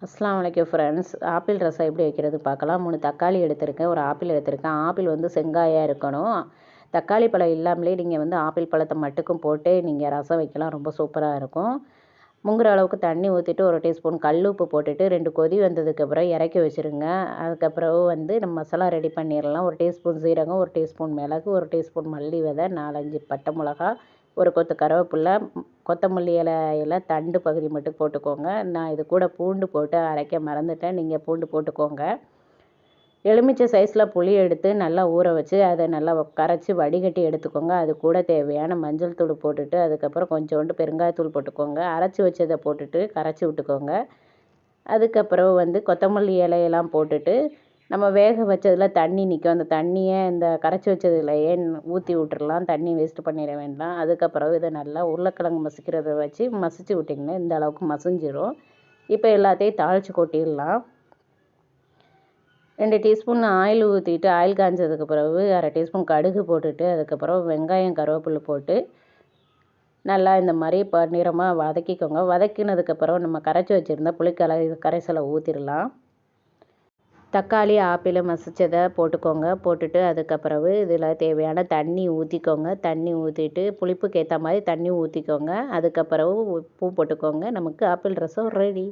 அஸ்ஸலாமு அலைக்கும் friends. Apple ரசம் எப்படி வைக்கிறது பார்க்கலாம். 3 தக்காளி எடுத்திருக்கேன், ஒரு ஆப்பிள் எடுத்திருக்கேன். ஆப்பிள் வந்து செங்காயாக இருக்கணும். தக்காளி பழம் இல்லாமலே நீங்கள் வந்து ஆப்பிள் பழத்தை மட்டுக்கும் போட்டு நீங்கள் ரசம் வைக்கலாம், ரொம்ப சூப்பராக இருக்கும். முங்குற அளவுக்கு தண்ணி ஊற்றிட்டு 1 டீஸ்பூன் கல் உப்பு போட்டுட்டு 2 கொதி வந்ததுக்கப்புறம் இறக்கி வச்சுருங்க. அதுக்கப்புறம் வந்து நம்ம மசாலா ரெடி பண்ணிடலாம். 1 டீஸ்பூன் சீரகம், 1 டீஸ்பூன் மிளகு, 1 டீஸ்பூன் மல்லி விதை, 4 5 பட்டை மிளகா, ஒரு கொத்து கருவேப்பிலை, கொத்தமல்லி இலை தண்டு பகுதி மட்டும் போட்டுக்கோங்க. நான் இது கூட பூண்டு போட்டு அரைக்க மறந்துட்டேன், நீங்கள் பூண்டு போட்டுக்கோங்க. எலுமிச்சை சைஸில் புளி எடுத்து நல்லா ஊற வச்சு அதை நல்லா கரைச்சி வடிகட்டி எடுத்துக்கோங்க. அது கூட தேவையான மஞ்சள் தூள் போட்டுட்டு அதுக்கப்புறம் கொஞ்சோண்டு பெருங்காயத்தூள் போட்டுக்கோங்க. அரைச்சி வச்சதை போட்டுட்டு கரைச்சி விட்டுக்கோங்க. அதுக்கப்புறம் வந்து கொத்தமல்லி இலையெல்லாம் போட்டுட்டு நம்ம வேக வச்சதில் தண்ணி நிற்கும், அந்த தண்ணியை இந்த கரைச்சி வச்சதுலையே ஊற்றி விட்டுறலாம். தண்ணி வேஸ்ட்டு பண்ணிட வேண்டாம். அதுக்கப்புறம் இதை நல்லா உருளைக்கிழங்கு மசிக்கிறத வச்சு மசிச்சு விட்டிங்கன்னா இந்த அளவுக்கு மசிஞ்சிரும். இப்போ எல்லாத்தையும் தாளித்து கொட்டிடலாம். 2 டீஸ்பூன் ஆயில் ஊற்றிட்டு ஆயில் காய்ஞ்சதுக்கு பிறகு 1/2 டீஸ்பூன் கடுகு போட்டுட்டு அதுக்கப்புறம் வெங்காயம் கருவேப்பிலை போட்டு நல்லா இந்த மாதிரி நிறமாக வதக்கிக்கோங்க. வதக்கினதுக்கப்புறம் நம்ம கரைச்சி வச்சுருந்த கரைசலை ஊற்றிடலாம். தக்காளி ஆப்பிள் மசிச்சதை போட்டுக்கோங்க. போட்டுட்டு அதுக்கப்புறம் இதில் தேவையான தண்ணி ஊற்றிக்கோங்க. தண்ணி ஊற்றிட்டு புளிப்புக்கு ஏற்ற மாதிரி தண்ணி ஊற்றிக்கோங்க. அதுக்கப்புறம் உப்பு போட்டுக்கோங்க. நமக்கு ஆப்பிள் ரசம் ரெடி.